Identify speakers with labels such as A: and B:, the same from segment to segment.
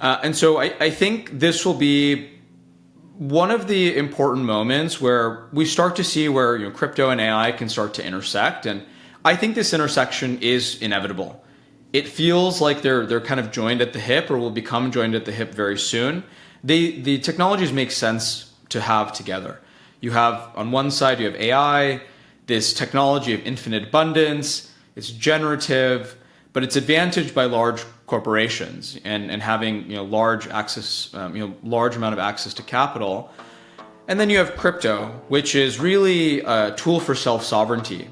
A: And so I think this will be one of the important moments where we start to see where crypto and AI can start to intersect. And I think this intersection is inevitable. It feels like they're kind of joined at the hip or will become joined at the hip very soon. The technologies make sense to have together. You have on one side, you have AI, this technology of infinite abundance, it's generative, but it's advantaged by large corporations and having large access, large amount of access to capital. And then you have crypto, which is really a tool for self-sovereignty.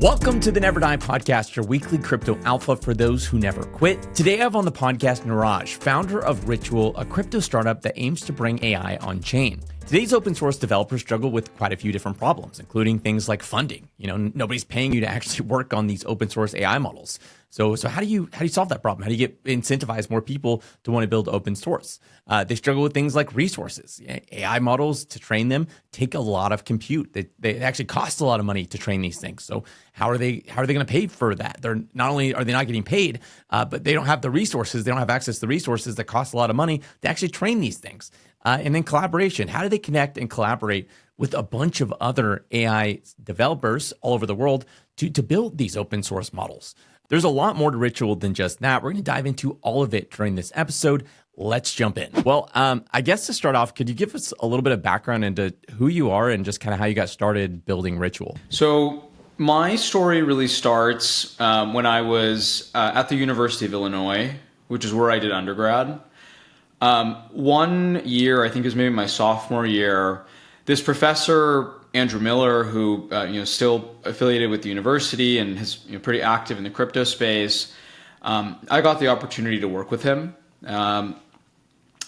B: Welcome to the Never Die Podcast, your weekly crypto alpha for those who never quit. Today I have on the podcast Niraj, founder of Ritual, a crypto startup that aims to bring AI on chain. Today's open source developers struggle with quite a few different problems, including things like funding. Nobody's paying you to actually work on these open source AI models. So how do you solve that problem? How do you incentivize more people to want to build open source? They struggle with things like resources. AI models, to train them, take a lot of compute. They actually cost a lot of money to train these things. So how are they going to pay for that? They're not only are they not getting paid, but they don't have the resources. They don't have access to the resources that cost a lot of money to actually train these things. And then collaboration. How do they connect and collaborate with a bunch of other AI developers all over the world to build these open source models? There's a lot more to Ritual than just that. We're going to dive into all of it during this episode. Let's jump in. Well, I guess to start off, could you give us a little bit of background into who you are and just kind of how you got started building Ritual?
A: So my story really starts when I was at the University of Illinois, which is where I did undergrad. 1 year, I think it was maybe my sophomore year, this professor, Andrew Miller, who still affiliated with the university and is pretty active in the crypto space, I got the opportunity to work with him.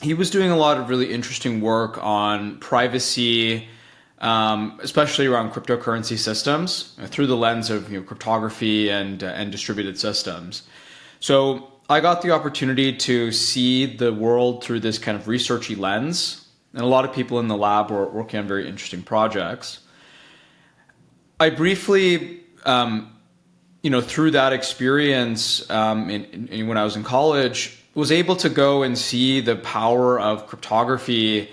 A: He was doing a lot of really interesting work on privacy, especially around cryptocurrency systems through the lens of cryptography and distributed systems. So I got the opportunity to see the world through this kind of researchy lens, and a lot of people in the lab were working on very interesting projects. I briefly, through that experience when I was in college, was able to go and see the power of cryptography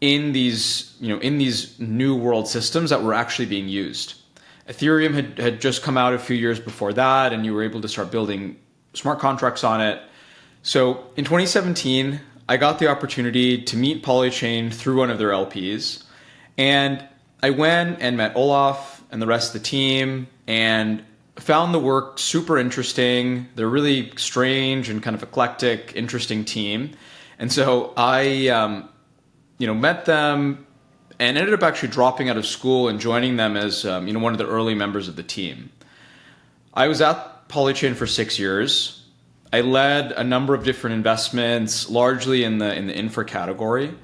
A: in these new world systems that were actually being used. Ethereum had just come out a few years before that, and you were able to start building smart contracts on it. So in 2017, I got the opportunity to meet Polychain through one of their LPs. And I went and met Olaf and the rest of the team and found the work super interesting. They're really strange and kind of eclectic, interesting team. And so I, met them and ended up actually dropping out of school and joining them as, one of the early members of the team. I was at Polychain for 6 years. I led a number of different investments, largely in the infra category.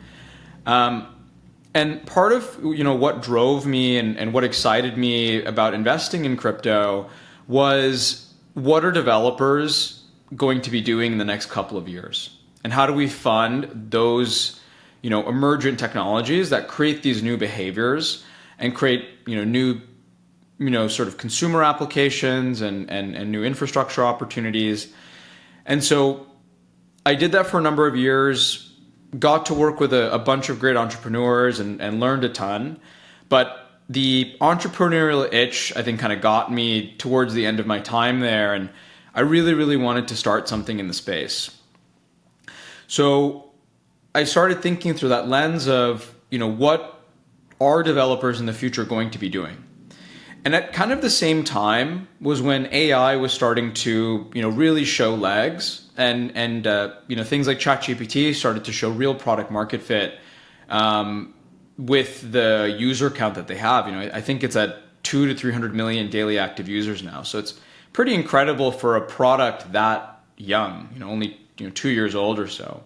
A: And part of what drove me and what excited me about investing in crypto was, what are developers going to be doing in the next couple of years? And how do we fund those emergent technologies that create these new behaviors and create new sort of consumer applications and new infrastructure opportunities. And so I did that for a number of years, got to work with a bunch of great entrepreneurs and learned a ton. But the entrepreneurial itch, I think, kind of got me towards the end of my time there. And I really, really wanted to start something in the space. So I started thinking through that lens of, what are developers in the future going to be doing? And at kind of the same time was when AI was starting to, really show legs, and things like ChatGPT started to show real product market fit with the user count that they have. I think it's at 200 to 300 million daily active users now. So it's pretty incredible for a product that young, only 2 years old or so.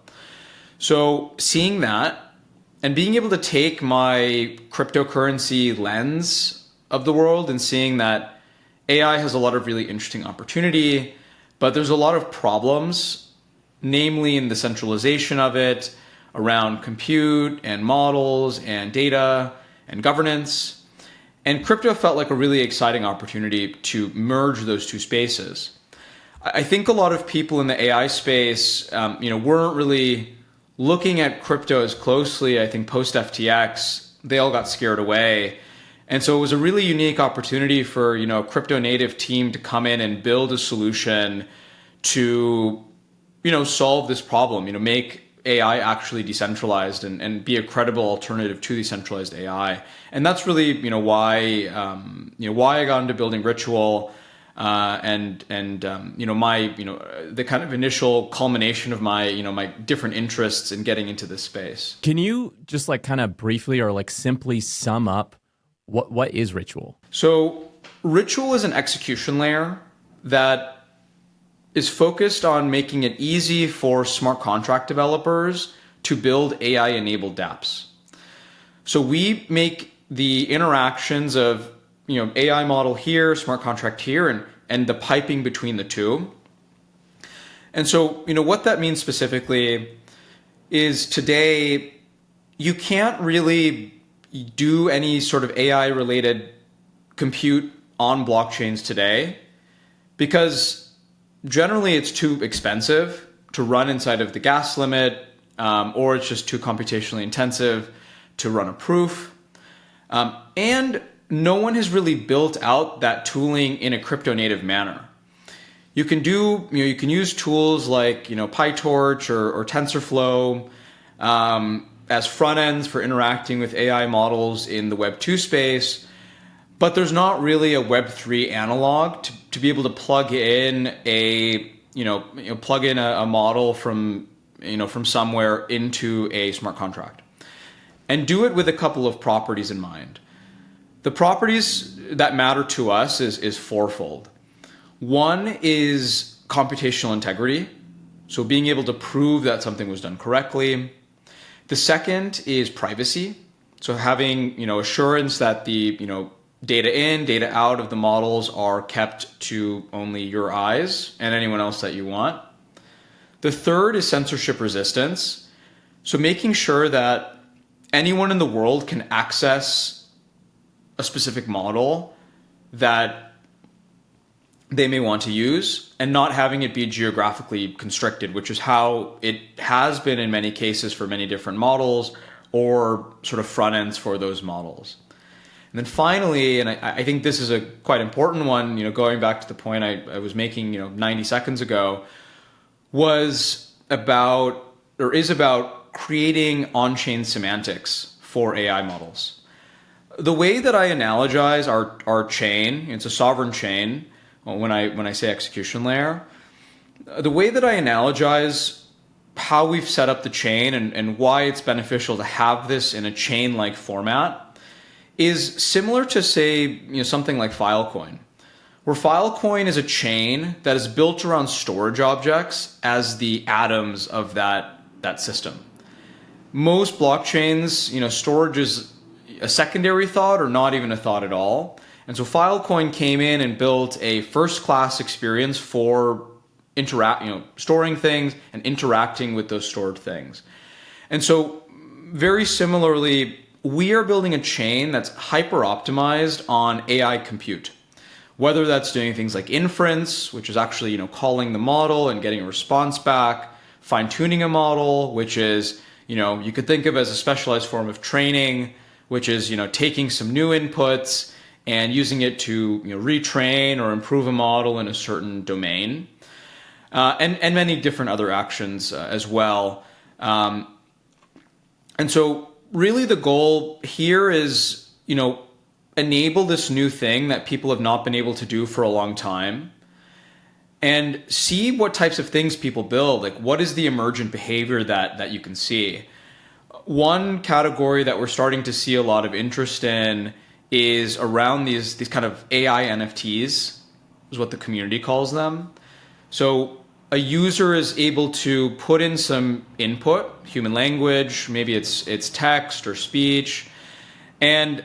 A: So seeing that and being able to take my cryptocurrency lens of the world and seeing that AI has a lot of really interesting opportunity, but there's a lot of problems, namely in the centralization of it, around compute and models and data and governance. And crypto felt like a really exciting opportunity to merge those two spaces. I think a lot of people in the AI space, weren't really looking at crypto as closely. I think post FTX, they all got scared away. And so it was a really unique opportunity for, a crypto native team to come in and build a solution to, solve this problem, make AI actually decentralized and be a credible alternative to decentralized AI. And that's really, why I got into building Ritual. The kind of initial culmination of my different interests in getting into this space.
B: Can you just kind of briefly or simply sum up what is Ritual?
A: So Ritual is an execution layer that is focused on making it easy for smart contract developers to build AI-enabled dApps. So we make the interactions of AI model here, smart contract here, and the piping between the two. And so, what that means specifically is today you can't really do any sort of AI related compute on blockchains today because generally it's too expensive to run inside of the gas limit, or it's just too computationally intensive to run a proof. And no one has really built out that tooling in a crypto native manner. You can use tools like, PyTorch or TensorFlow as front ends for interacting with AI models in the Web 2 space, but there's not really a Web 3 analog to be able to plug in a model from somewhere into a smart contract and do it with a couple of properties in mind. The properties that matter to us is fourfold. One is computational integrity, so being able to prove that something was done correctly. The second is privacy, so having assurance that the data in, data out of the models are kept to only your eyes and anyone else that you want. The third is censorship resistance, so making sure that anyone in the world can access a specific model that they may want to use and not having it be geographically constricted, which is how it has been in many cases for many different models or sort of front ends for those models. And then finally, and I think this is a quite important one, going back to the point I was making 90 seconds ago, is about creating on-chain semantics for AI models. The way that I analogize our chain, it's a sovereign chain, when I say execution layer, the way that I analogize how we've set up the chain and why it's beneficial to have this in a chain-like format is similar to, say, something like Filecoin, where Filecoin is a chain that is built around storage objects as the atoms of that system. Most blockchains, storage is a secondary thought or not even a thought at all. And so Filecoin came in and built a first-class experience for storing things and interacting with those stored things. And so very similarly, we are building a chain that's hyper-optimized on AI compute, whether that's doing things like inference, which is actually calling the model and getting a response back, fine-tuning a model, which is you could think of as a specialized form of training, which is taking some new inputs and using it to retrain or improve a model in a certain domain, and many different other actions as well. And so really the goal here is enable this new thing that people have not been able to do for a long time, and see what types of things people build. Like, what is the emergent behavior that you can see? One category that we're starting to see a lot of interest in is around these kind of AI NFTs, is what the community calls them. So a user is able to put in some input, human language, maybe it's text or speech, and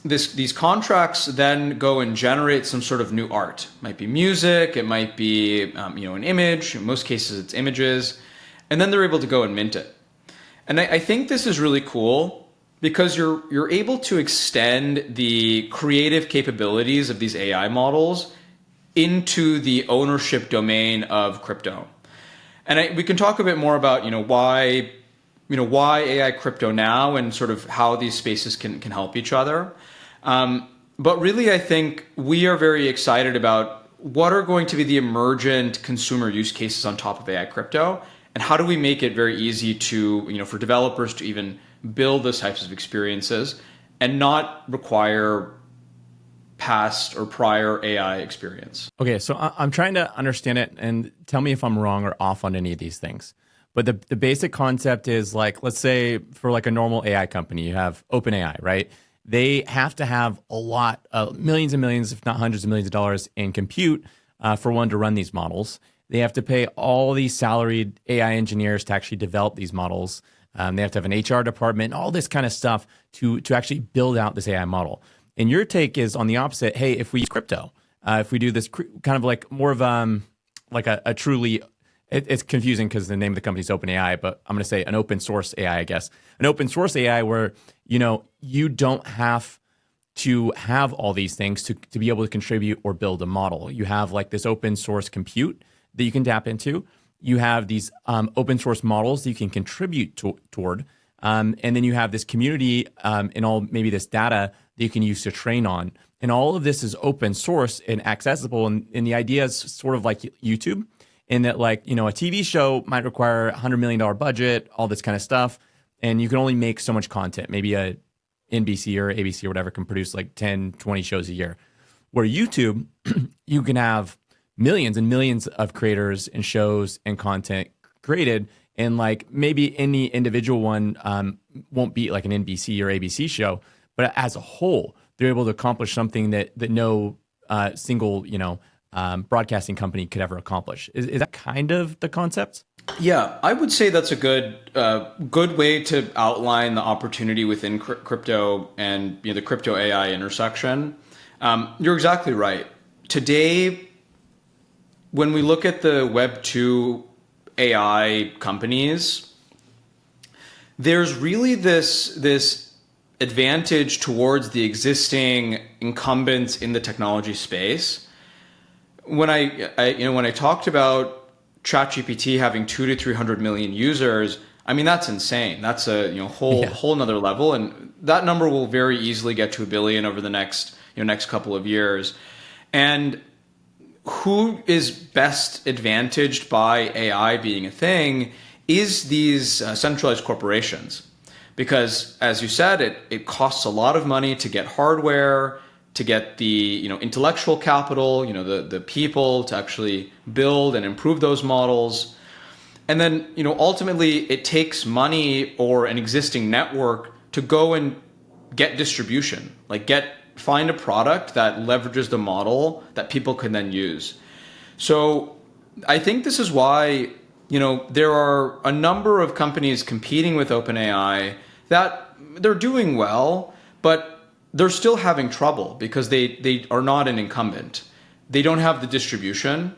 A: these contracts then go and generate some sort of new art. It might be music, it might be an image. In most cases, it's images, and then they're able to go and mint it. And I think this is really cool because you're able to extend the creative capabilities of these AI models into the ownership domain of crypto. And we can talk a bit more about why AI crypto now and sort of how these spaces can help each other. But really, I think we are very excited about what are going to be the emergent consumer use cases on top of AI crypto, and how do we make it very easy to for developers to even build those types of experiences and not require past or prior AI experience.
B: Okay, so I'm trying to understand it, and tell me if I'm wrong or off on any of these things. But the basic concept is, like, let's say for like a normal AI company, you have OpenAI, right? They have to have a lot, millions and millions, if not hundreds of millions of dollars in compute for one to run these models. They have to pay all these salaried AI engineers to actually develop these models. They have to have an HR department, all this kind of stuff to actually build out this AI model. And your take is on the opposite. Hey, if we use crypto, if we do this kind of like more of like a truly, it's confusing because the name of the company is OpenAI, but I'm going to say an open source AI, I guess. An open source AI where, you don't have to have all these things to be able to contribute or build a model. You have like this open source compute that you can tap into. You have these open source models that you can contribute toward. And then you have this community and all maybe this data that you can use to train on. And all of this is open source and accessible. And the idea is sort of like YouTube, in that, like, a TV show might require $100 million budget, all this kind of stuff. And you can only make so much content. Maybe a NBC or ABC or whatever can produce like 10, 20 shows a year. Where YouTube, you can have millions and millions of creators and shows and content created. And like maybe any individual one won't be like an NBC or ABC show, but as a whole, they're able to accomplish something that no single broadcasting company could ever accomplish. Is that kind of the concept?
A: Yeah, I would say that's a good way to outline the opportunity within crypto and the crypto AI intersection. You're exactly right. Today, when we look at the Web 2 AI companies, there's really this advantage towards the existing incumbents in the technology space. When I talked about ChatGPT having 200 to 300 million users, I mean, that's insane. That's a whole nother level, and that number will very easily get to 1 billion over the next couple of years. And who is best advantaged by AI being a thing is these centralized corporations, because, as you said, it costs a lot of money to get hardware, to get the intellectual capital, the people to actually build and improve those models. And then ultimately it takes money or an existing network to go and get distribution, like find a product that leverages the model that people can then use. So I think this is why there are a number of companies competing with OpenAI that they're doing well, but they're still having trouble because they are not an incumbent. They don't have the distribution.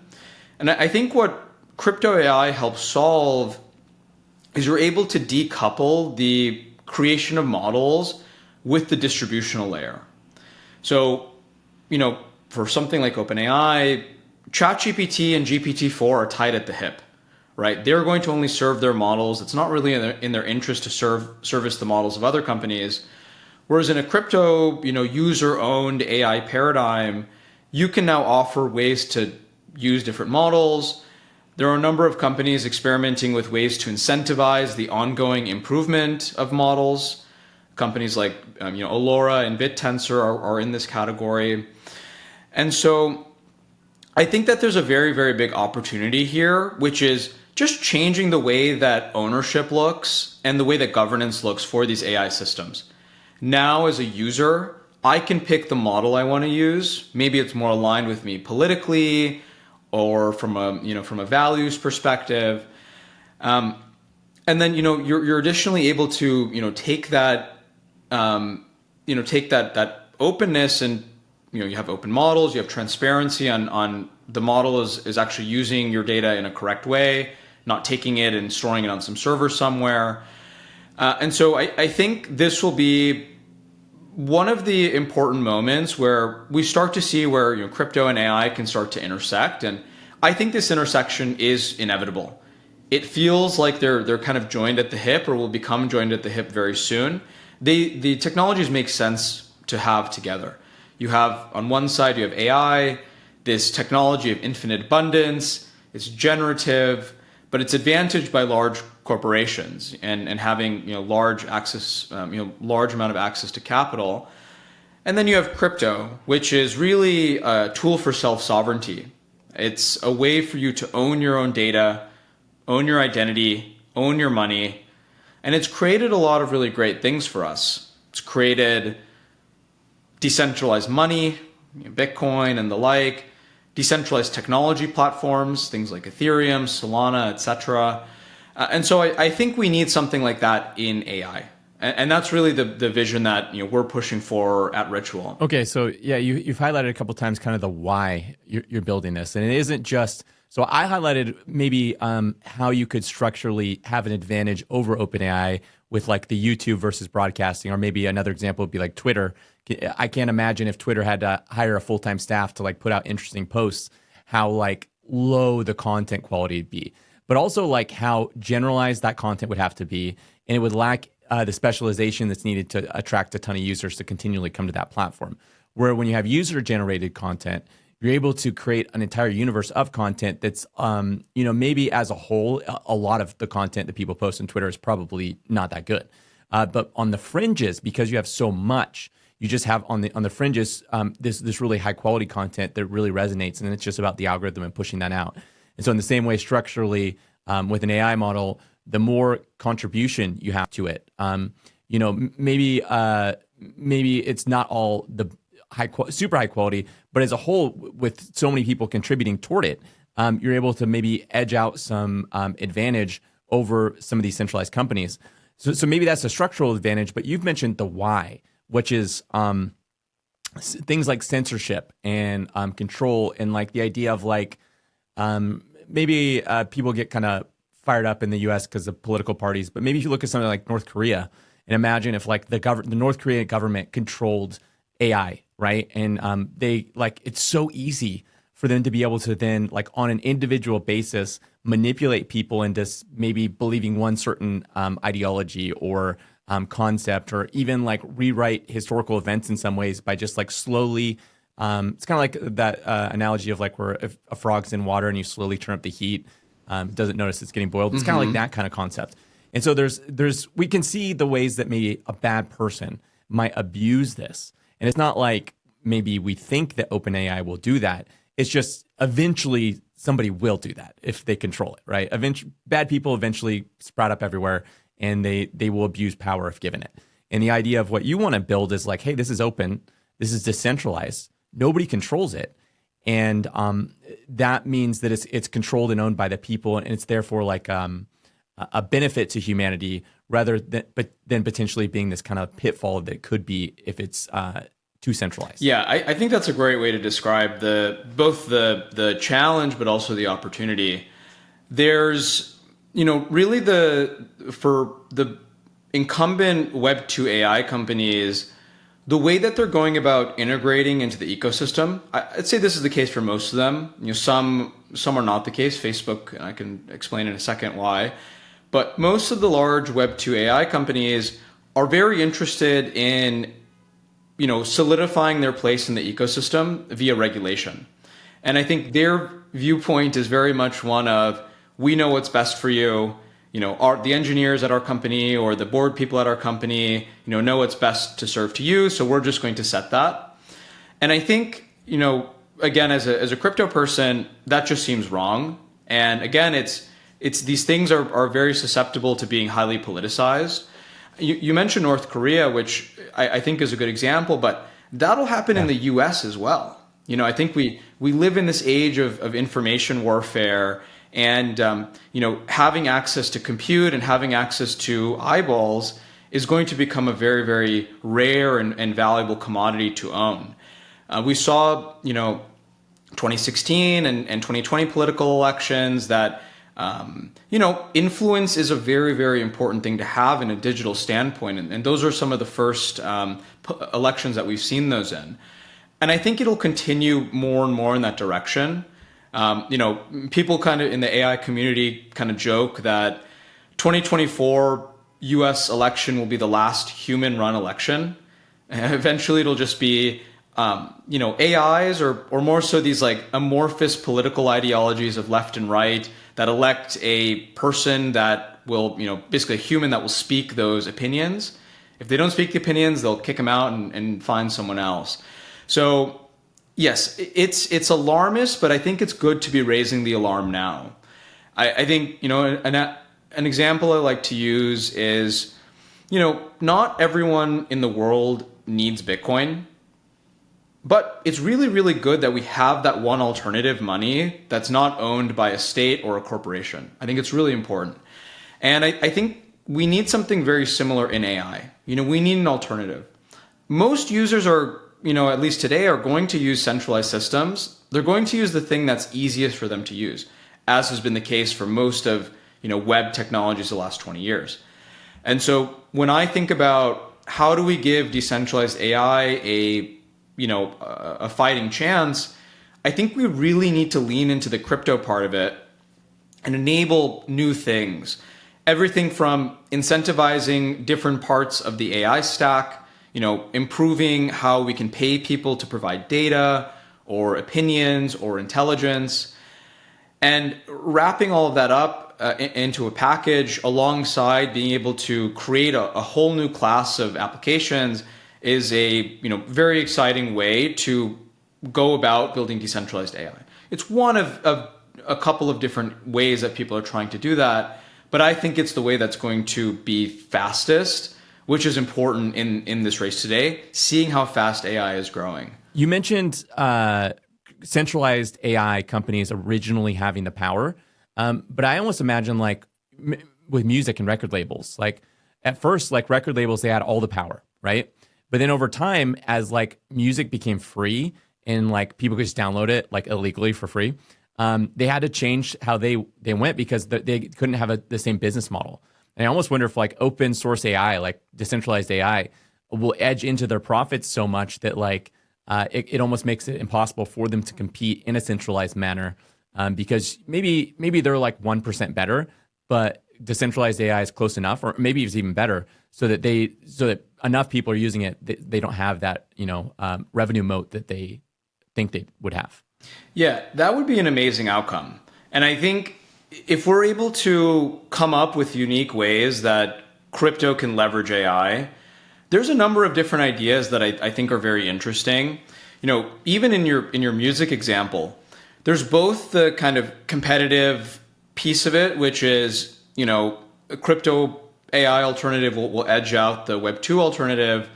A: And I think what crypto AI helps solve is you're able to decouple the creation of models with the distributional layer. So, for something like OpenAI, ChatGPT and GPT-4 are tied at the hip, right? They're going to only serve their models. It's not really in their interest to service the models of other companies. Whereas in a crypto, user-owned AI paradigm, you can now offer ways to use different models. There are a number of companies experimenting with ways to incentivize the ongoing improvement of models. Companies like Allura and BitTensor are in this category. And so I think that there's a very, very big opportunity here, which is just changing the way that ownership looks and the way that governance looks for these AI systems. Now, as a user, I can pick the model I want to use. Maybe it's more aligned with me politically or from a values perspective. And then, you're additionally able to, take that, that openness, and, you have open models, you have transparency on the model is actually using your data in a correct way, not taking it and storing it on some server somewhere. And so I think this will be one of the important moments where we start to see where crypto and AI can start to intersect. And I think this intersection is inevitable. It feels like they're kind of joined at the hip, or will become joined at the hip very soon. The technologies make sense to have together. You have, on one side, you have AI, this technology of infinite abundance. It's generative, but it's advantaged by large corporations and having large access, large amount of access to capital. And then you have crypto, which is really a tool for self-sovereignty. It's a way for you to own your own data, own your identity, own your money. And it's created a lot of really great things for us. It's created decentralized money, Bitcoin and the like, decentralized technology platforms, things like Ethereum, Solana, etc. And so I think we need something like that in AI. And that's really the vision that we're pushing for at Ritual.
B: Okay, so yeah, you've highlighted a couple of times kind of the why you're building this. And it isn't just, so I highlighted maybe how you could structurally have an advantage over OpenAI with like the YouTube versus broadcasting, or maybe another example would be like Twitter. I can't imagine if Twitter had to hire a full-time staff to like put out interesting posts, how like low the content quality would be, but also like how generalized that content would have to be. And it would lack the specialization that's needed to attract a ton of users to continually come to that platform. Where when you have user-generated content, you're able to create an entire universe of content that's, maybe as a whole, a lot of the content that people post on Twitter is probably not that good. But on the fringes, because you have so much, you just have on the fringes this really high quality content that really resonates, and it's just about the algorithm and pushing that out. And so in the same way, structurally, with an AI model, the more contribution you have to it, maybe it's not all the super high quality, but as a whole, with so many people contributing toward it, you're able to maybe edge out some advantage over some of these centralized companies. So maybe that's a structural advantage, but you've mentioned the why, which is things like censorship and control, and like the idea of like maybe people get kind of fired up in the U.S. because of political parties, but maybe if you look at something like North Korea and imagine if like the North Korean government controlled AI, right? And they like, it's so easy for them to be able to then like on an individual basis manipulate people into maybe believing one certain ideology or concept, or even like rewrite historical events in some ways by just like slowly. It's kind of like that analogy of like where if a frog's in water and you slowly turn up the heat, doesn't notice it's getting boiled. It's kind of like that kind of concept. And so we can see the ways that maybe a bad person might abuse this. And it's not like maybe we think that OpenAI will do that. It's just eventually somebody will do that if they control it, right? Bad people eventually sprout up everywhere, and they will abuse power if given it. And the idea of what you want to build is like, hey, this is open, this is decentralized, nobody controls it, and that means that it's controlled and owned by the people, and it's therefore like a benefit to humanity rather than potentially being this kind of pitfall that it could be if it's too centralized.
A: Yeah, I think that's a great way to describe both the challenge but also the opportunity. There's really for the incumbent Web 2 AI companies, the way that they're going about integrating into the ecosystem, I'd say this is the case for most of them. Some are not the case. Facebook, and I can explain in a second why. But most of the large Web 2 AI companies are very interested in solidifying their place in the ecosystem via regulation. And I think their viewpoint is very much one of, we know what's best for you. The engineers at our company or the board people at our company, know what's best to serve to you. So we're just going to set that. And I think, again, as a crypto person, that just seems wrong. And again, it's these things are very susceptible to being highly politicized. You mentioned North Korea, which I think is a good example, but that'll happen in the US as well. I think we live in this age of information warfare, and having access to compute and having access to eyeballs is going to become a very, very rare and valuable commodity to own. We saw, 2016 and 2020 political elections that Influence is a very, very important thing to have in a digital standpoint. And those are some of the first elections that we've seen those in. And I think it'll continue more and more in that direction. People kind of in the AI community kind of joke that 2024 US election will be the last human run election. Eventually it'll just be, AIs or more so these like amorphous political ideologies of left and right that elect a person that will, basically a human that will speak those opinions. If they don't speak the opinions, they'll kick them out and find someone else. So yes, it's alarmist, but I think it's good to be raising the alarm now. I think, an example I like to use is, not everyone in the world needs Bitcoin, but it's really, really good that we have that one alternative money that's not owned by a state or a corporation. I think it's really important. And I think we need something very similar in AI. We need an alternative. Most users are, at least today, are going to use centralized systems. They're going to use the thing that's easiest for them to use, as has been the case for most of, web technologies the last 20 years. And so when I think about how do we give decentralized AI a fighting chance, I think we really need to lean into the crypto part of it and enable new things. Everything from incentivizing different parts of the AI stack, improving how we can pay people to provide data or opinions or intelligence, and wrapping all of that up into a package alongside being able to create a whole new class of applications is a very exciting way to go about building decentralized AI. It's one of a couple of different ways that people are trying to do that, but I think it's the way that's going to be fastest, which is important in this race today, seeing how fast AI is growing.
B: You mentioned centralized AI companies originally having the power, but I almost imagine with music and record labels, at first, record labels, they had all the power, right? But then over time, as music became free and people could just download it illegally for free, they had to change how they went because they couldn't have the same business model. And I almost wonder if open source AI, decentralized AI, will edge into their profits so much that it almost makes it impossible for them to compete in a centralized manner, because maybe they're 1% better, but decentralized AI is close enough, or maybe it's even better, so that enough people are using it, they don't have that revenue moat that they think they would have.
A: Yeah, that would be an amazing outcome. And I think if we're able to come up with unique ways that crypto can leverage AI, there's a number of different ideas that I think are very interesting. Even in your music example, there's both the kind of competitive piece of it, which is, a crypto AI alternative will edge out the Web 2 alternative.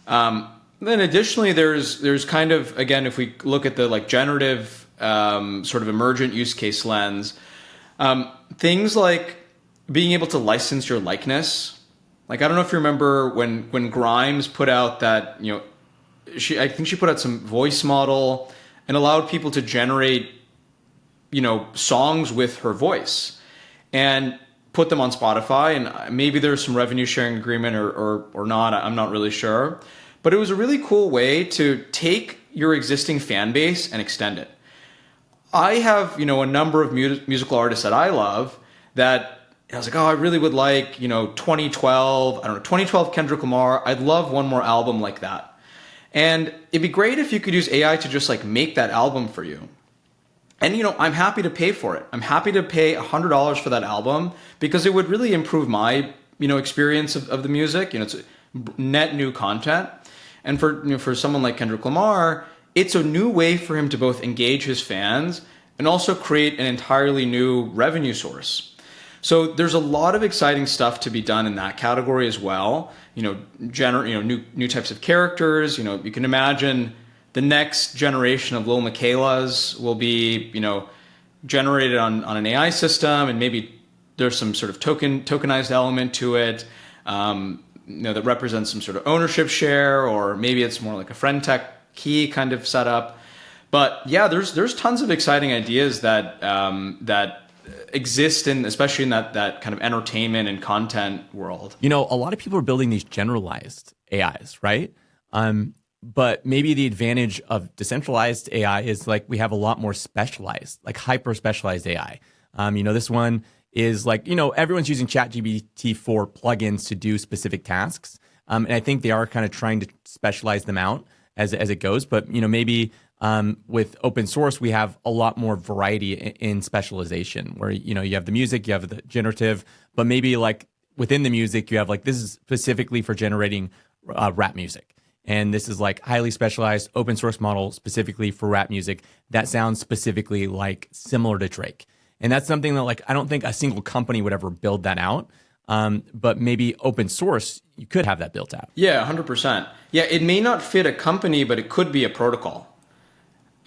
A: Then additionally, there's kind of, again, if we look at the generative sort of emergent use case lens, things like being able to license your likeness. I don't know if you remember when Grimes put out that, I think she put out some voice model and allowed people to generate, songs with her voice and put them on Spotify. And maybe there's some revenue sharing agreement or not. I'm not really sure. But it was a really cool way to take your existing fan base and extend it. I have, a number of musical artists that I love that I was I really would like, 2012 Kendrick Lamar. I'd love one more album like that. And it'd be great if you could use AI to just make that album for you. And, I'm happy to pay for it. I'm happy to pay $100 for that album because it would really improve my, experience of the music. It's net new content. And for someone like Kendrick Lamar, it's a new way for him to both engage his fans and also create an entirely new revenue source. So there's a lot of exciting stuff to be done in that category as well. New types of characters. You can imagine the next generation of Lil Miquelas will be, generated on an AI system, and maybe there's some sort of tokenized element to it. That represents some sort of ownership share, or maybe it's more like a friend tech key kind of setup. But yeah, there's tons of exciting ideas that exist in, especially in that kind of entertainment and content world.
B: A lot of people are building these generalized AIs, right? But maybe the advantage of decentralized AI is like we have a lot more specialized, like hyper specialized AI. This one is like, everyone's using ChatGPT for plugins to do specific tasks. And I think they are kind of trying to specialize them out as it goes. But, maybe with open source, we have a lot more variety in specialization where, you have the music, you have the generative, but maybe like within the music, you have like, this is specifically for generating rap music. And this is like highly specialized open source model specifically for rap music that sounds specifically like similar to Drake. And that's something that like, I don't think a single company would ever build that out. But maybe open source, you could have that built out.
A: Yeah, 100%. Yeah, it may not fit a company, but it could be a protocol.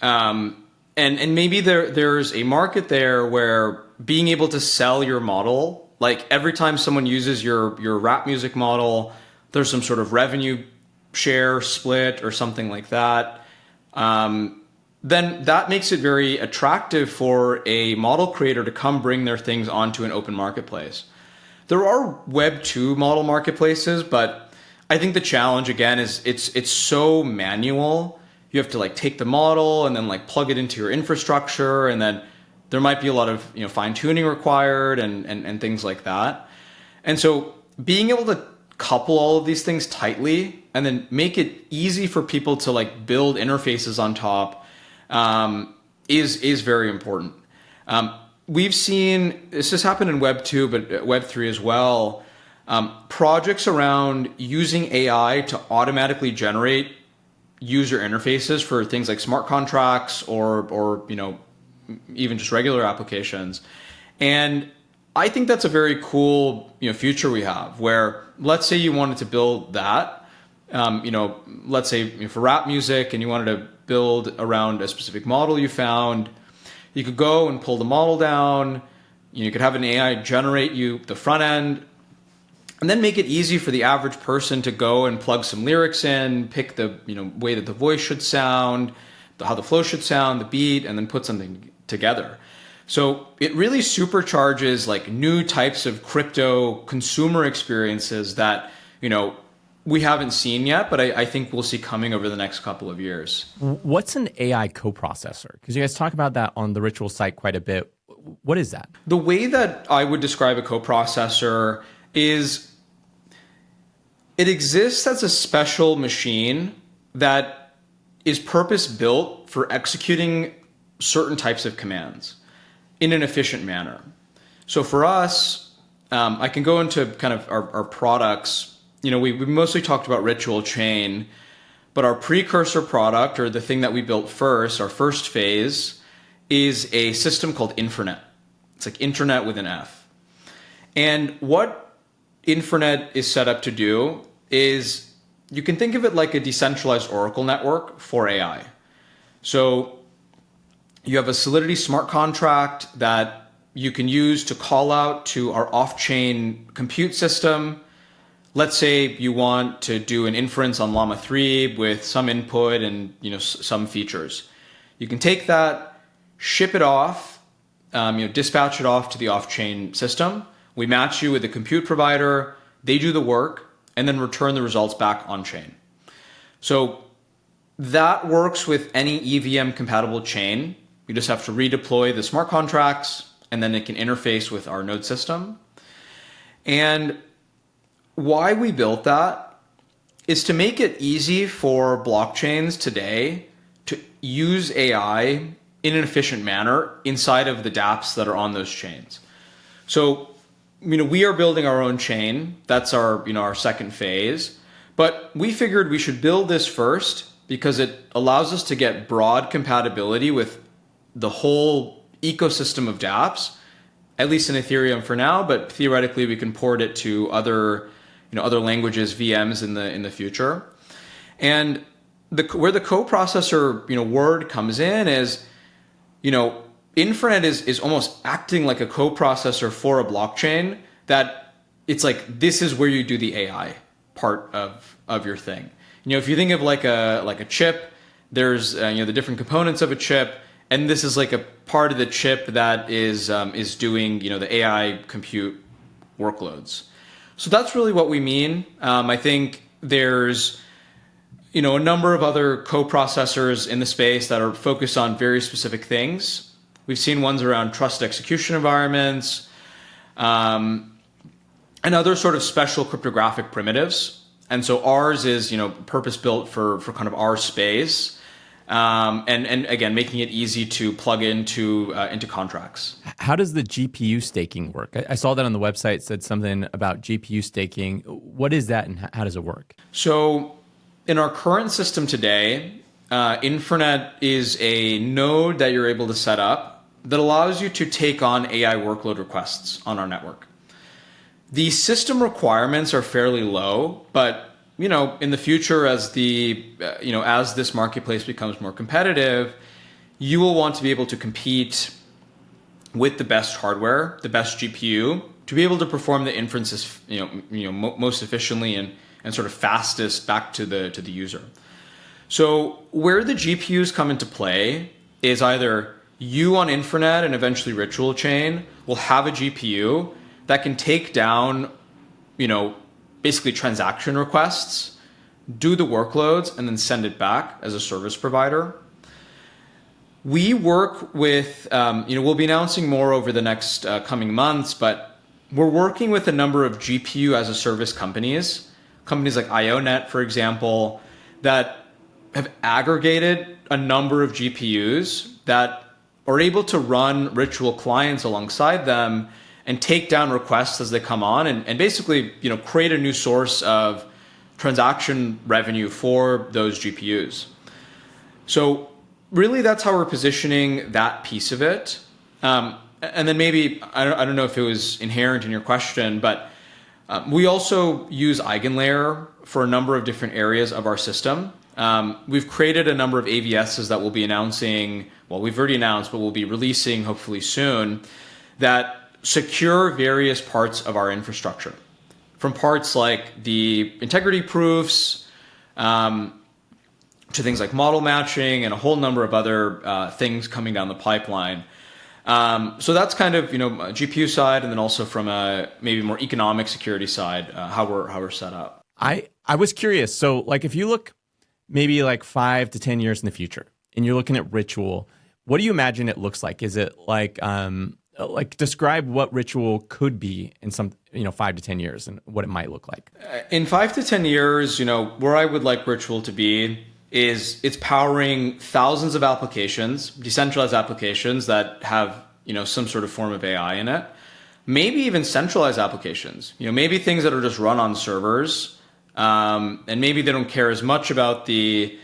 A: And maybe there's a market there where being able to sell your model, like every time someone uses your rap music model, there's some sort of revenue share split or something like that. Then that makes it very attractive for a model creator to come bring their things onto an open marketplace. There are Web 2 model marketplaces, but I think the challenge again is it's so manual. You have to like take the model and then like plug it into your infrastructure, and then there might be a lot of fine tuning required and things like that. And so being able to couple all of these things tightly and then make it easy for people to like build interfaces on top is very important. We've seen this has happened in Web 2, but Web 3 as well. Projects around using AI to automatically generate user interfaces for things like smart contracts or even just regular applications. And I think that's a very cool future we have, where let's say you wanted to build that, let's say for rap music, and you wanted to build around a specific model you found. You could go and pull the model down. You could have an AI generate you the front end, and then make it easy for the average person to go and plug some lyrics in, pick the way that the voice should sound, how the flow should sound, the beat, and then put something together. So it really supercharges like new types of crypto consumer experiences that we haven't seen yet, but I think we'll see coming over the next couple of years.
B: What's an AI coprocessor? Because you guys talk about that on the Ritual site quite a bit. What is that?
A: The way that I would describe a coprocessor is it exists as a special machine that is purpose-built for executing certain types of commands in an efficient manner. So for us, I can go into kind of our products. We mostly talked about Ritual Chain, but our precursor product, or the thing that we built first, our first phase, is a system called Infernet. It's like internet with an F. And what Infernet is set up to do is you can think of it like a decentralized Oracle network for AI. So you have a Solidity smart contract that you can use to call out to our off-chain compute system. Let's say you want to do an inference on Llama 3 with some input and some features. You can take that, ship it off, dispatch it off to the off-chain system. We match you with the compute provider, they do the work, and then return the results back on-chain. So that works with any EVM compatible chain. You just have to redeploy the smart contracts, and then it can interface with our node system. And why we built that is to make it easy for blockchains today to use AI in an efficient manner inside of the dApps that are on those chains. So, we are building our own chain. That's our second phase. But we figured we should build this first because it allows us to get broad compatibility with the whole ecosystem of dApps, at least in Ethereum for now, but theoretically we can port it to other languages, VMs in the future. And where the coprocessor word comes in is, Infernet is almost acting like a coprocessor for a blockchain, that it's like this is where you do the AI part of your thing. If you think of like a chip, there's the different components of a chip, And this is like a part of the chip that is doing, the AI compute workloads. So that's really what we mean. I think there's, a number of other co-processors in the space that are focused on very specific things. We've seen ones around trusted execution environments, and other sort of special cryptographic primitives. And so ours is, purpose-built for kind of our space, and again, making it easy to plug into contracts.
B: How does the GPU staking work? I saw that on the website, said something about GPU staking. What is that and how does it work?
A: So in our current system today, infernet is a node that you're able to set up that allows you to take on AI workload requests on our network. The system requirements are fairly low, but in the future, as as this marketplace becomes more competitive, you will want to be able to compete with the best hardware, the best GPU, to be able to perform the inferences, most efficiently and sort of fastest back to the user. So where the GPUs come into play is either you on Infernet and eventually Ritual Chain will have a GPU that can take down, basically transaction requests, do the workloads, and then send it back as a service provider. We work with, we'll be announcing more over the next coming months, but we're working with a number of GPU as a service companies like IONET, for example, that have aggregated a number of GPUs that are able to run Ritual clients alongside them and take down requests as they come on and basically, create a new source of transaction revenue for those GPUs. So really that's how we're positioning that piece of it. And then maybe, I don't know if it was inherent in your question, but we also use EigenLayer for a number of different areas of our system. We've created a number of AVSs that we'll be announcing, we've already announced, but we'll be releasing hopefully soon, that secure various parts of our infrastructure. From parts like the integrity proofs, to things like model matching and a whole number of other things coming down the pipeline. So that's kind of, GPU side, and then also from a maybe more economic security side, how we're set up.
B: I was curious. So like if you look maybe like 5 to 10 years in the future and you're looking at Ritual, what do you imagine it looks like? Is it like describe what Ritual could be in some, 5 to 10 years and what it might look like?
A: In 5 to 10 years, where I would like Ritual to be is it's powering thousands of applications, decentralized applications that have, some sort of form of AI in it. Maybe even centralized applications, maybe things that are just run on servers. And maybe they don't care as much about the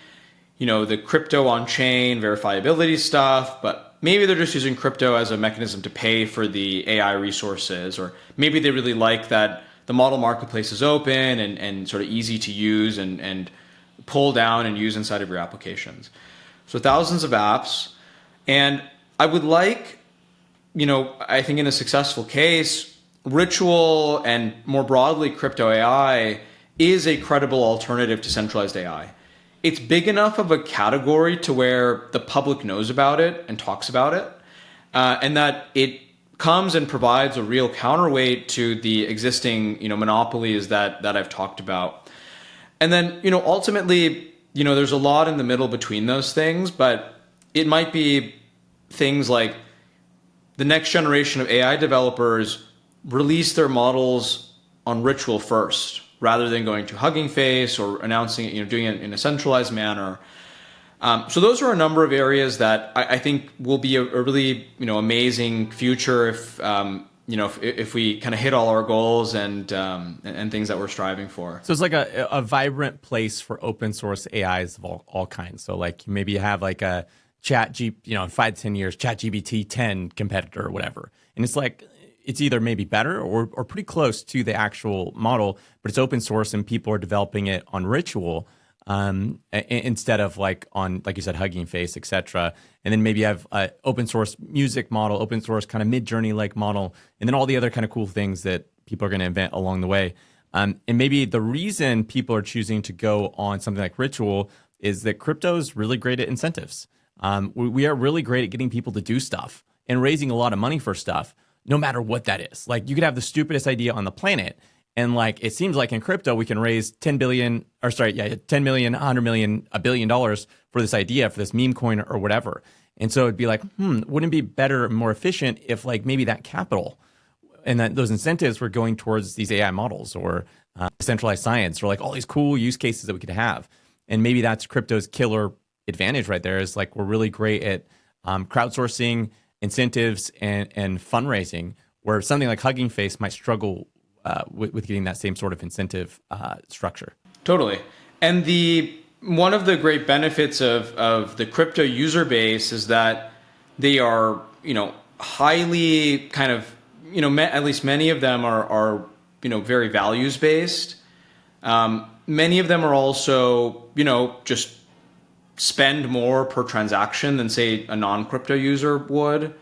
A: crypto on-chain verifiability stuff, but maybe they're just using crypto as a mechanism to pay for the AI resources, or maybe they really like that the model marketplace is open and sort of easy to use and pull down and use inside of your applications. So thousands of apps. And I would like, I think in a successful case, Ritual and more broadly crypto AI is a credible alternative to centralized AI. It's big enough of a category to where the public knows about it and talks about it, and that it comes and provides a real counterweight to the existing, monopolies that I've talked about. And then, ultimately, there's a lot in the middle between those things, but it might be things like the next generation of AI developers release their models on Ritual first, rather than going to Hugging Face or announcing it, doing it in a centralized manner. So those are a number of areas that I think will be a really, amazing future if we kind of hit all our goals and things that we're striving for.
B: So it's like a vibrant place for open source AIs of all kinds. So like maybe you have like a in 5 to 10 years, ChatGPT 10 competitor or whatever. And it's like, it's either maybe better or pretty close to the actual model, but it's open source and people are developing it on Ritual instead of like on, like you said, Hugging Face, et cetera. And then maybe you have an open source music model, open source kind of Mid-Journey like model, and then all the other kind of cool things that people are going to invent along the way. And maybe the reason people are choosing to go on something like Ritual is that crypto is really great at incentives. We are really great at getting people to do stuff and raising a lot of money for stuff, no matter what that is. Like you could have the stupidest idea on the planet. And like, it seems like in crypto, we can raise 10 million, $100 million, $1 billion for this idea, for this meme coin or whatever. And so it'd be like, wouldn't it be better and more efficient if like maybe that capital and that those incentives were going towards these AI models or decentralized science or like all these cool use cases that we could have. And maybe that's crypto's killer advantage right there, is like we're really great at crowdsourcing incentives and fundraising, where something like Hugging Face might struggle with getting that same sort of incentive structure.
A: Totally. And one of the great benefits of the crypto user base is that they are, highly kind of, at least many of them are very values based. Many of them are also, just spend more per transaction than say a non-crypto user would.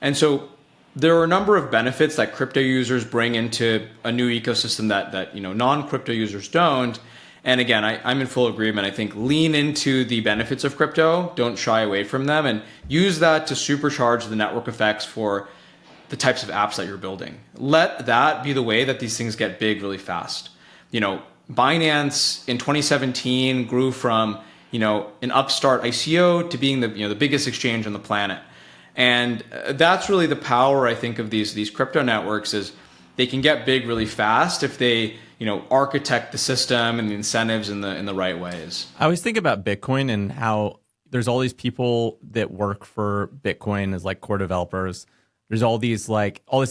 A: And so there are a number of benefits that crypto users bring into a new ecosystem that non-crypto users don't. And again, I'm in full agreement. I think lean into the benefits of crypto, don't shy away from them, and use that to supercharge the network effects for the types of apps that you're building. Let that be the way that these things get big really fast. Binance in 2017 grew from an upstart ICO to being the biggest exchange on the planet. And that's really the power, I think, of these crypto networks, is they can get big really fast if they, architect the system and the incentives in the right ways.
B: I always think about Bitcoin and how there's all these people that work for Bitcoin as like core developers. There's all this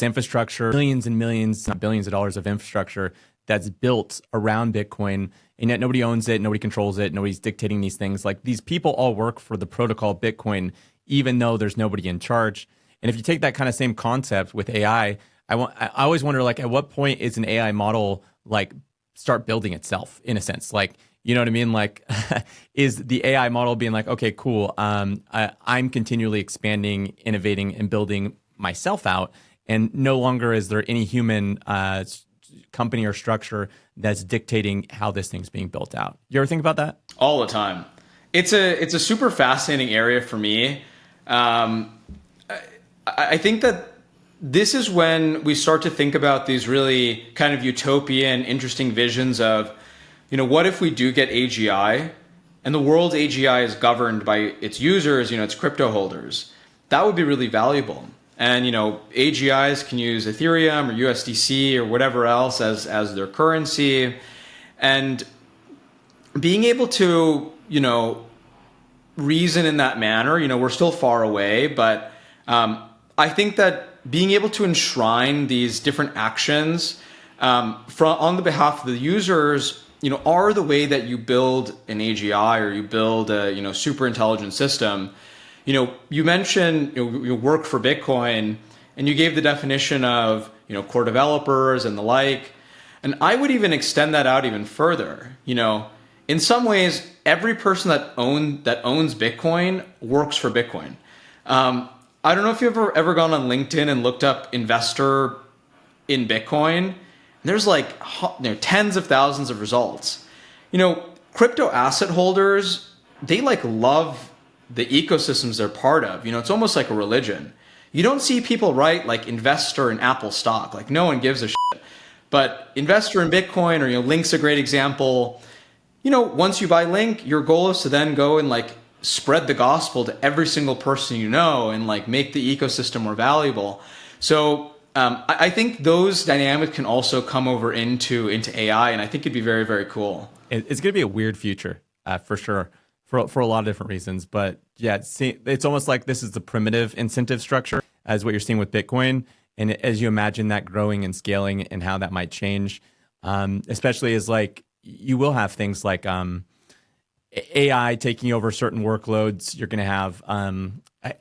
B: infrastructure, millions and millions, not billions of dollars of infrastructure that's built around Bitcoin, and yet nobody owns it, nobody controls it, nobody's dictating these things. Like these people all work for the protocol Bitcoin, even though there's nobody in charge. And if you take that kind of same concept with AI, I always wonder, like, at what point is an AI model like start building itself in a sense? Like, you know what I mean? Like, is the AI model being like, okay, cool, I'm continually expanding, innovating, and building myself out, and no longer is there any human company or structure that's dictating how this thing's being built out. You ever think about that?
A: All the time. It's a super fascinating area for me. I think that this is when we start to think about these really kind of utopian, interesting visions of, what if we do get AGI and the world's AGI is governed by its users, its crypto holders. That would be really valuable. And, AGIs can use Ethereum or USDC or whatever else as their currency. And being able to, reason in that manner, we're still far away, but I think that being able to enshrine these different actions on the behalf of the users, are the way that you build an AGI or you build a, super intelligent system. You mentioned you work for Bitcoin, and you gave the definition of core developers and the like, and I would even extend that out even further. In some ways, every person that owns Bitcoin works for Bitcoin. I don't know if you've ever gone on LinkedIn and looked up investor in Bitcoin. There's like tens of thousands of results. Crypto asset holders, they love the ecosystems they're part of. It's almost like a religion. You don't see people write like investor in Apple stock. Like no one gives a shit. But investor in Bitcoin, or Link's a great example. Once you buy Link, your goal is to then go and spread the gospel to every single person and make the ecosystem more valuable. So I think those dynamics can also come over into AI, and I think it'd be very, very cool.
B: It's going to be a weird future for sure. For a lot of different reasons. But yeah, it's almost like this is the primitive incentive structure as what you're seeing with Bitcoin. And as you imagine that growing and scaling and how that might change, especially as you will have things like AI taking over certain workloads. You're going to have,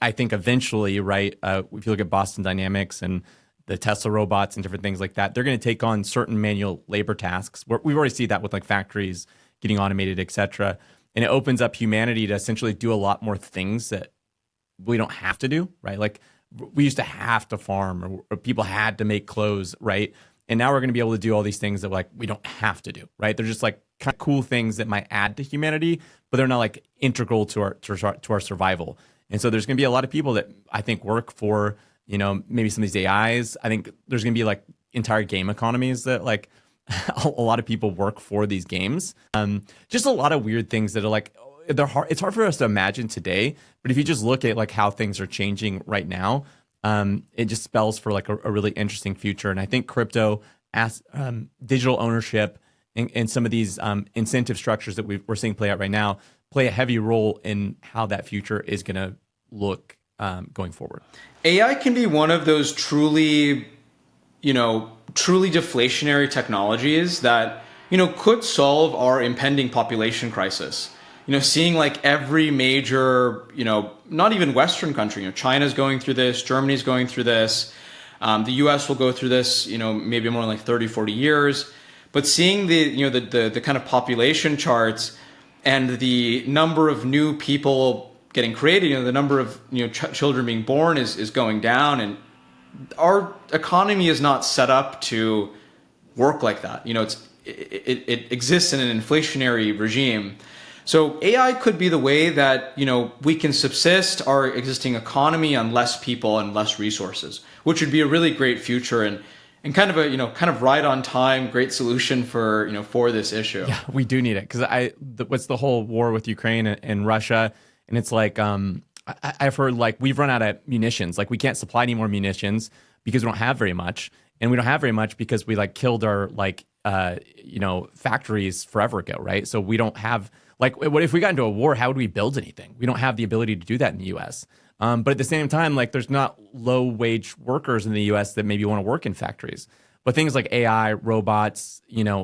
B: I think eventually, right, if you look at Boston Dynamics and the Tesla robots and different things like that, they're going to take on certain manual labor tasks. We've already seen that with factories getting automated, et cetera. And it opens up humanity to essentially do a lot more things that we don't have to do, right? Like we used to have to farm, or people had to make clothes, right? And now we're going to be able to do all these things that like we don't have to do, right? They're just like kind of cool things that might add to humanity, but they're not like integral to our survival. And so there's going to be a lot of people that I think work for, maybe some of these AIs. I think there's going to be like entire game economies that like a lot of people work for these games. Just a lot of weird things that are like, they're hard. It's hard for us to imagine today, but if you just look at like how things are changing right now, it just spells for like a really interesting future. And I think crypto, as digital ownership, and some of these incentive structures that we're seeing play out right now play a heavy role in how that future is going to look going forward.
A: AI can be one of those truly deflationary technologies that, could solve our impending population crisis. Seeing like every major, not even Western country, China's going through this, Germany's going through this, the US will go through this, maybe more like 30, 40 years. But seeing the kind of population charts and the number of new people getting created, the number of children being born is going down, and our economy is not set up to work like that. It exists in an inflationary regime. So AI could be the way that we can subsist our existing economy on less people and less resources, which would be a really great future and kind of a kind of right on time, great solution for for this issue.
B: Yeah, we do need it because what's the whole war with Ukraine and Russia, and it's like I've heard like we've run out of munitions, like we can't supply any more munitions because we don't have very much, and we don't have very much because we like killed our like factories forever ago, right? So we don't have like what if we got into a war? How would we build anything? We don't have the ability to do that in the U.S. But at the same time, like there's not low wage workers in the U.S. that maybe want to work in factories. But things like AI, robots,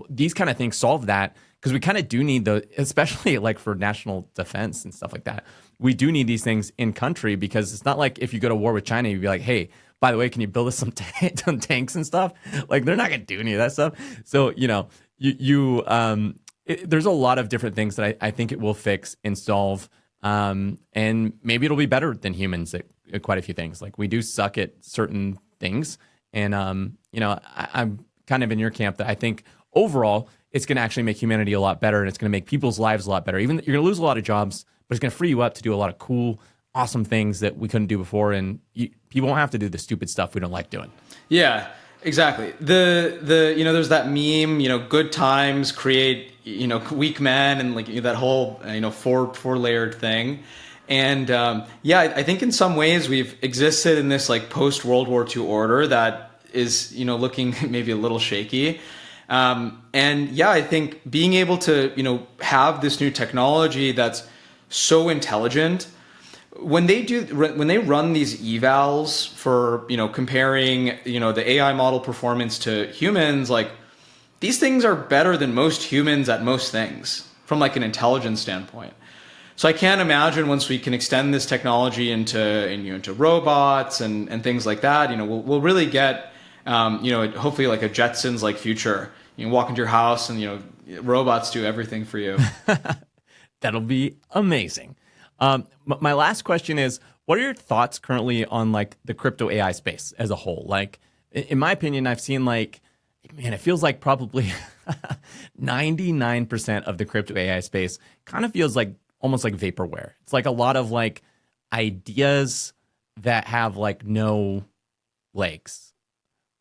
B: these kind of things solve that because we kind of do need those, especially like for national defense and stuff like that. We do need these things in country because it's not like if you go to war with China, you'd be like, hey, by the way, can you build us some tanks and stuff? Like they're not going to do any of that stuff. So, there's a lot of different things that I think it will fix and solve. And maybe it'll be better than humans at quite a few things. Like we do suck at certain things. And, I'm kind of in your camp that I think overall it's going to actually make humanity a lot better and it's going to make people's lives a lot better. Even you're going to lose a lot of jobs, but it's going to free you up to do a lot of cool, awesome things that we couldn't do before. And people won't have to do the stupid stuff we don't like doing.
A: Yeah, exactly. There's that meme, good times create, weak men, and like that whole, four layered thing. And I think in some ways we've existed in this like post World War II order that is, looking maybe a little shaky. I think being able to, have this new technology that's so intelligent, when they run these evals for, comparing, the AI model performance to humans, like these things are better than most humans at most things from like an intelligence standpoint. So I can't imagine once we can extend this technology into robots and things like that, we'll really get, hopefully like a Jetsons like future. You can walk into your house and, robots do everything for you.
B: That'll be amazing. My last question is, what are your thoughts currently on like the crypto AI space as a whole? Like, in my opinion, I've seen like, man, it feels like probably 99% of the crypto AI space kind of feels like almost like vaporware. It's like a lot of like ideas that have like no legs.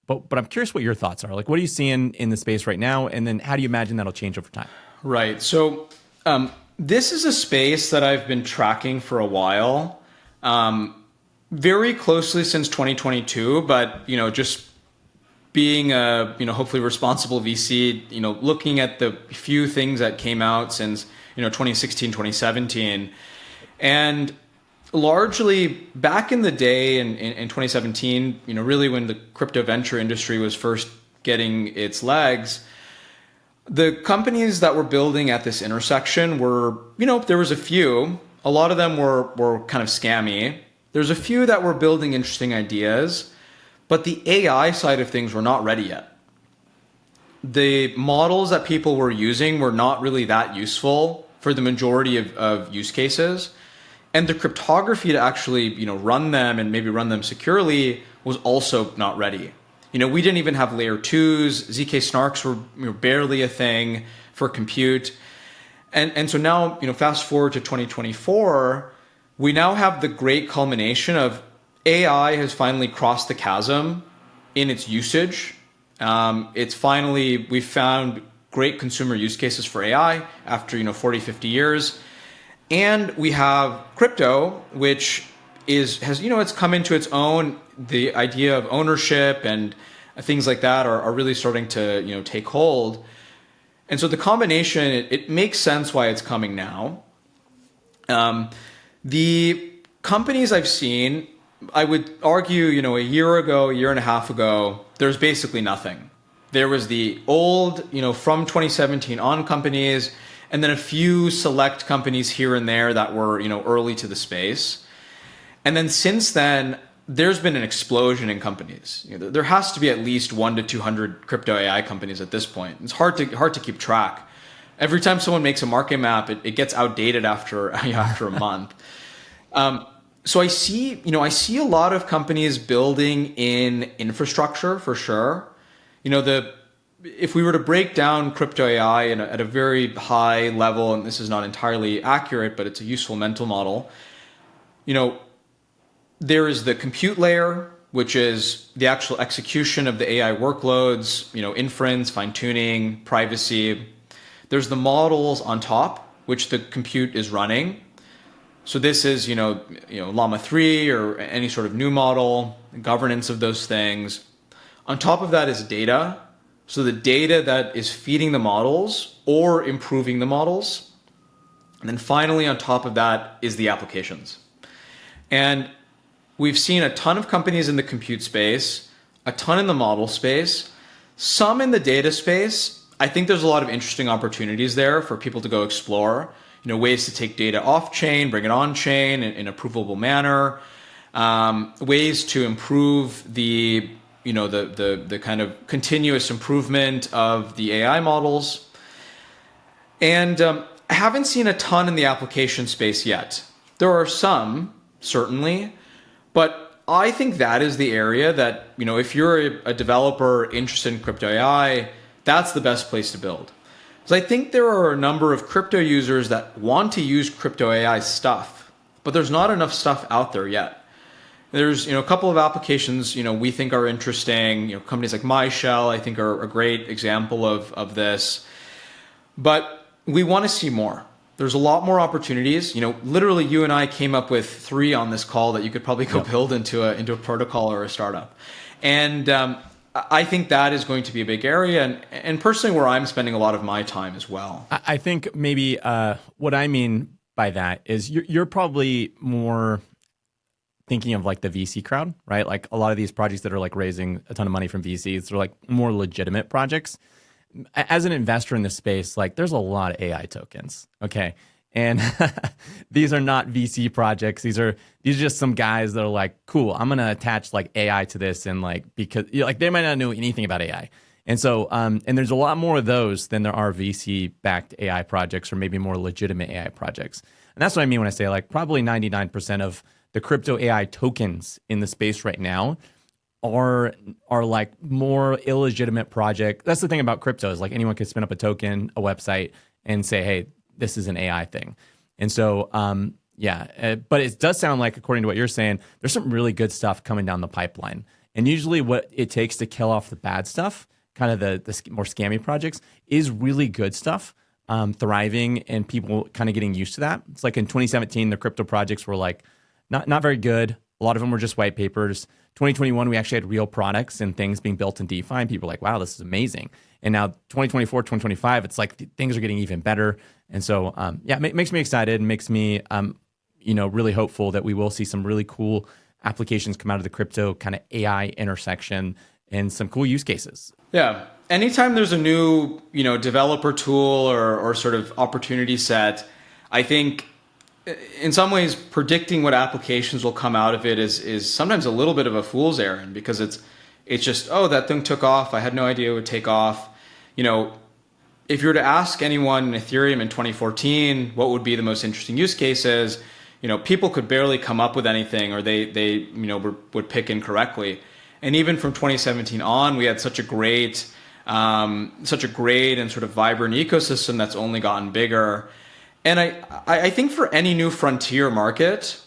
B: But I'm curious what your thoughts are. Like, what are you seeing in the space right now? And then how do you imagine that'll change over time?
A: Right. So this is a space that I've been tracking for a while, very closely since 2022. But, just being a, hopefully responsible VC, looking at the few things that came out since, 2016, 2017. And largely back in the day in 2017, really when the crypto venture industry was first getting its legs, the companies that were building at this intersection were, there was a few. A lot of them were kind of scammy. There's a few that were building interesting ideas, but the AI side of things were not ready yet. The models that people were using were not really that useful for the majority of use cases. And the cryptography to actually, run them and maybe run them securely was also not ready. We didn't even have layer twos. ZK snarks were barely a thing for compute. And so now, fast forward to 2024, we now have the great culmination of AI has finally crossed the chasm in its usage. We found great consumer use cases for AI after 40, 50 years. And we have crypto, which has it's come into its own. The idea of ownership and things like that are really starting to take hold. And so the combination, it makes sense why it's coming now. The companies I've seen, I would argue, a year and a half ago, there's basically nothing. There was the old, from 2017 on companies, and then a few select companies here and there that were, early to the space. And then since then, there's been an explosion in companies. There has to be at least 100 to 200 crypto AI companies at this point. It's hard to keep track. Every time someone makes a market map, it gets outdated after a month. So I see a lot of companies building in infrastructure for sure. If we were to break down crypto AI at a very high level, and this is not entirely accurate, but it's a useful mental model, there is the compute layer, which is the actual execution of the AI workloads, inference, fine-tuning, privacy. There's the models on top, which the compute is running. So this is, Llama 3 or any sort of new model, governance of those things. On top of that is data. So the data that is feeding the models or improving the models. And then finally, on top of that is the applications. And we've seen a ton of companies in the compute space, a ton in the model space, some in the data space. I think there's a lot of interesting opportunities there for people to go explore, ways to take data off chain, bring it on chain in a provable manner, ways to improve the kind of continuous improvement of the AI models. And I haven't seen a ton in the application space yet. There are some, certainly, but I think that is the area that, if you're a developer interested in crypto AI, that's the best place to build. Because I think there are a number of crypto users that want to use crypto AI stuff, but there's not enough stuff out there yet. There's, a couple of applications, we think are interesting. Companies like MyShell, I think, are a great example of this. But we want to see more. There's a lot more opportunities. Literally, you and I came up with 3 on this call that you could probably go build into a protocol or a startup. And I think that is going to be a big area, and personally, where I'm spending a lot of my time as well.
B: I think maybe what I mean by that is you're probably more thinking of like the VC crowd, right? Like a lot of these projects that are like raising a ton of money from VCs, they're like more legitimate projects. As an investor in this space, like there's a lot of AI tokens, okay? And these are not VC projects. These are just some guys that are like, cool, I'm gonna attach like AI to this, and like because they might not know anything about AI. And so and there's a lot more of those than there are VC-backed AI projects or maybe more legitimate AI projects. And that's what I mean when I say like probably 99% of the crypto AI tokens in the space right now are like more illegitimate project. That's the thing about crypto is like anyone can spin up a token, a website, and say, hey, this is an AI thing. And so, but it does sound like, according to what you're saying, there's some really good stuff coming down the pipeline. And usually what it takes to kill off the bad stuff, kind of the more scammy projects, is really good stuff thriving and people kind of getting used to that. It's like in 2017, the crypto projects were like not very good. A lot of them were just white papers. 2021, we actually had real products and things being built in DeFi, and people were like, wow, this is amazing. And now 2024, 2025, it's like things are getting even better. And so, it makes me excited and makes me, really hopeful that we will see some really cool applications come out of the crypto kind of AI intersection and some cool use cases.
A: Yeah. Anytime there's a new, developer tool or sort of opportunity set, I think in some ways predicting what applications will come out of it is sometimes a little bit of a fool's errand, because it's just, oh, that thing took off. I had no idea it would take off. If you were to ask anyone in Ethereum in 2014, what would be the most interesting use cases, people could barely come up with anything, or they would pick incorrectly. And even from 2017 on, we had such a great and sort of vibrant ecosystem that's only gotten bigger. And I think for any new frontier market,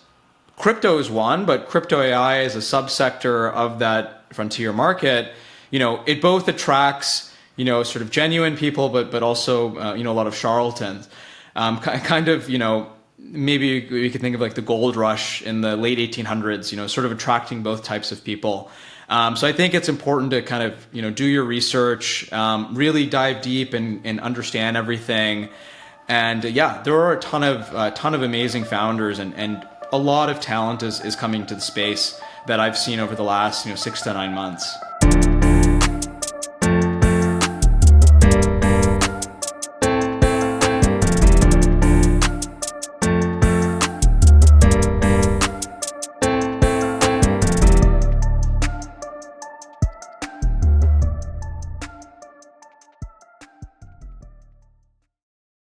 A: crypto is one, but crypto AI is a subsector of that frontier market. It both attracts, sort of genuine people, but also, a lot of charlatans. Kind of, maybe we could think of like the gold rush in the late 1800s, sort of attracting both types of people. So I think it's important to kind of, do your research, really dive deep and understand everything. And there are a ton of amazing founders and a lot of talent is coming to the space that I've seen over the last, 6 to 9 months.